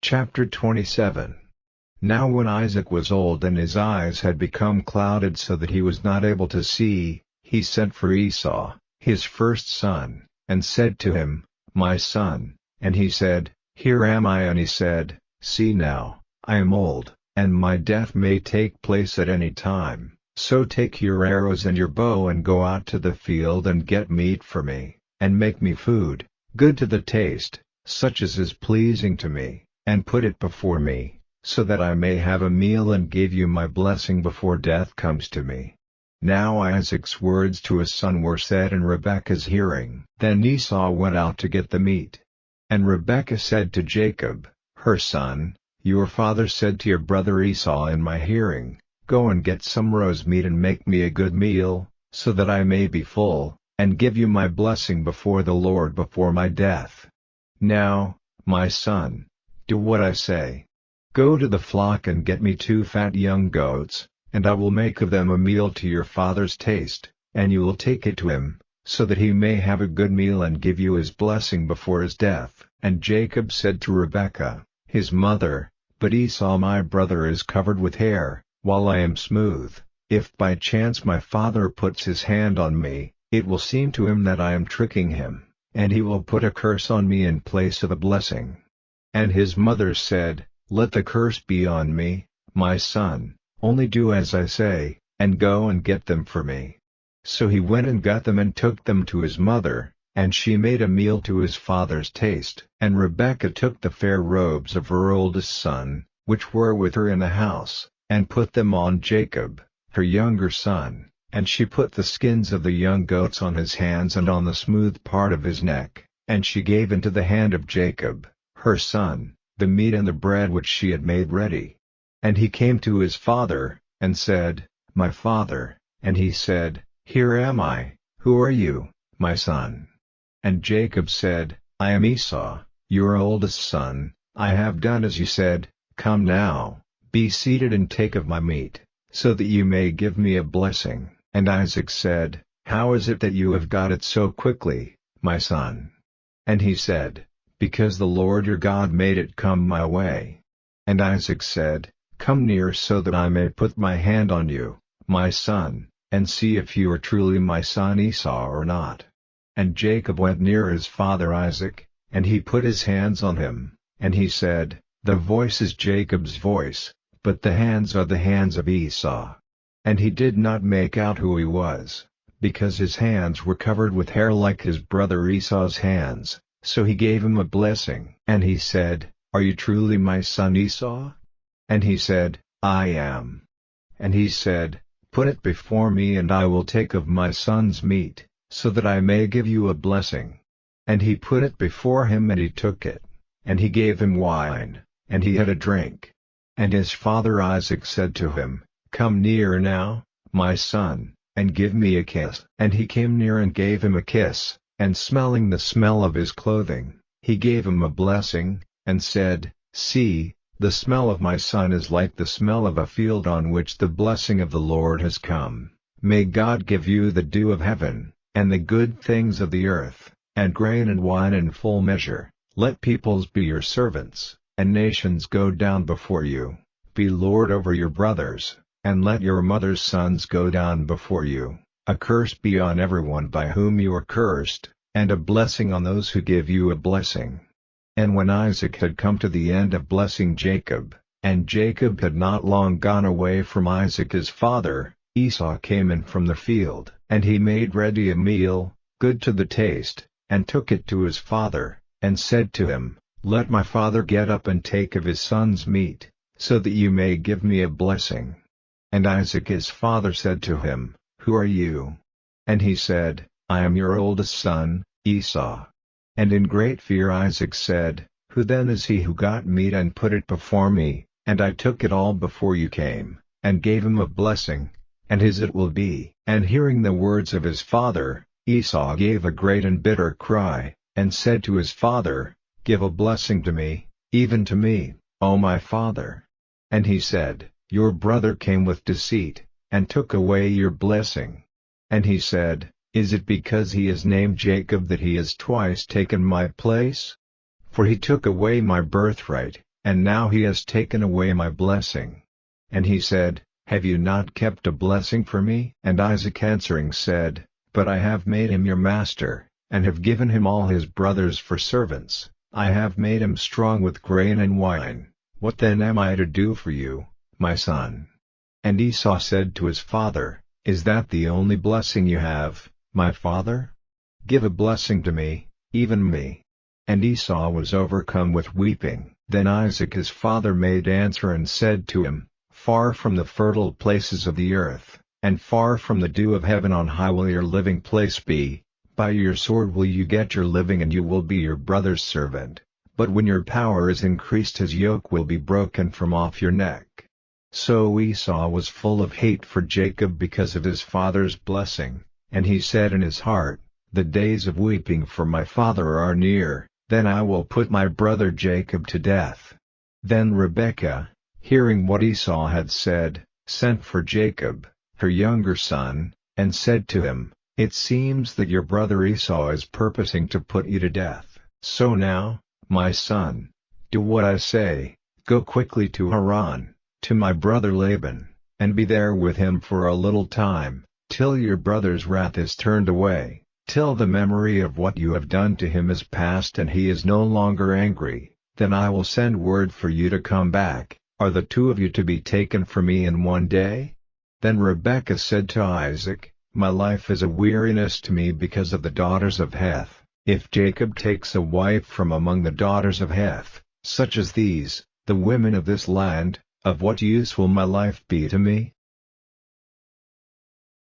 Chapter 27. Now when Isaac was old and his eyes had become clouded so that he was not able to see, he sent for Esau, his first son, and said to him, "My son." And he said, "Here am I." And he said, "See now, I am old, and my death may take place at any time, so take your arrows and your bow and go out to the field and get meat for me, and make me food, good to the taste, such as is pleasing to me, and put it before me, so that I may have a meal and give you my blessing before death comes to me." Now Isaac's words to his son were said in Rebekah's hearing. Then Esau went out to get the meat. And Rebekah said to Jacob, her son, "Your father said to your brother Esau in my hearing, Go and get some roast meat and make me a good meal, so that I may be full, and give you my blessing before the Lord before my death. Now, my son, do what I say. Go to the flock and get me 2 fat young goats, and I will make of them a meal to your father's taste, and you will take it to him, so that he may have a good meal and give you his blessing before his death." And Jacob said to Rebekah, his mother, "But Esau my brother is covered with hair, while I am smooth. If by chance my father puts his hand on me, it will seem to him that I am tricking him, and he will put a curse on me in place of a blessing." And his mother said, "Let the curse be on me, my son, only do as I say, and go and get them for me." So he went and got them and took them to his mother, and she made a meal to his father's taste. And Rebekah took the fair robes of her oldest son, which were with her in the house, and put them on Jacob, her younger son, and she put the skins of the young goats on his hands and on the smooth part of his neck, and she gave into the hand of Jacob, her son, the meat and the bread which she had made ready. And he came to his father, and said, "My father," and he said, "Here am I, who are you, my son?" And Jacob said, "I am Esau, your oldest son, I have done as you said, come now, be seated and take of my meat, so that you may give me a blessing." And Isaac said, "How is it that you have got it so quickly, my son?" And he said, "Because the Lord your God made it come my way." And Isaac said, "Come near so that I may put my hand on you, my son, and see if you are truly my son Esau or not." And Jacob went near his father Isaac, and he put his hands on him, and he said, "The voice is Jacob's voice, but the hands are the hands of Esau." And he did not make out who he was, because his hands were covered with hair like his brother Esau's hands, so he gave him a blessing. And he said, "Are you truly my son Esau?" And he said, "I am." And he said, "Put it before me and I will take of my son's meat, so that I may give you a blessing." And he put it before him and he took it, and he gave him wine, and he had a drink. And his father Isaac said to him, "Come near now, my son, and give me a kiss." And he came near and gave him a kiss, and smelling the smell of his clothing, he gave him a blessing, and said, "See, the smell of my son is like the smell of a field on which the blessing of the Lord has come. May God give you the dew of heaven, and the good things of the earth, and grain and wine in full measure. Let peoples be your servants, and nations go down before you. Be lord over your brothers, and let your mother's sons go down before you. A curse be on everyone by whom you are cursed, and a blessing on those who give you a blessing." And when Isaac had come to the end of blessing Jacob, and Jacob had not long gone away from Isaac his father, Esau came in from the field, and he made ready a meal, good to the taste, and took it to his father, and said to him, "Let my father get up and take of his son's meat, so that you may give me a blessing." And Isaac his father said to him, "Who are you?" And he said, "I am your oldest son, Esau." And in great fear Isaac said, "Who then is he who got meat and put it before me, and I took it all before you came, and gave him a blessing, and his it will be." And hearing the words of his father, Esau gave a great and bitter cry, and said to his father, "Give a blessing to me, even to me, O my father." And he said, "Your brother came with deceit, and took away your blessing." And he said, "Is it because he is named Jacob that he has twice taken my place? For he took away my birthright, and now he has taken away my blessing. And he said, Have you not kept a blessing for me? And Isaac answering said, But I have made him your master, and have given him all his brothers for servants. I have made him strong with grain and wine. What then am I to do for you, my son? And Esau said to his father, Is that the only blessing you have, my father? Give a blessing to me, even me. And Esau was overcome with weeping. Then Isaac his father made answer and said to him, Far from the fertile places of the earth, and far from the dew of heaven on high will your living place be. By your sword will you get your living, and you will be your brother's servant. But when your power is increased, his yoke will be broken from off your neck. So Esau was full of hate for Jacob because of his father's blessing, and he said in his heart, The days of weeping for my father are near, then I will put my brother Jacob to death. Then Rebekah, hearing what Esau had said, sent for Jacob, her younger son, and said to him, It seems that your brother Esau is purposing to put you to death. So now, my son, do what I say, go quickly to Haran, to my brother Laban, and be there with him for a little time, till your brother's wrath is turned away, till the memory of what you have done to him is past and he is no longer angry. Then I will send word for you to come back. Are the two of you to be taken from me in one day? Then Rebekah said to Isaac, My life is a weariness to me because of the daughters of Heth. If Jacob takes a wife from among the daughters of Heth, such as these, the women of this land, of what use will my life be to me?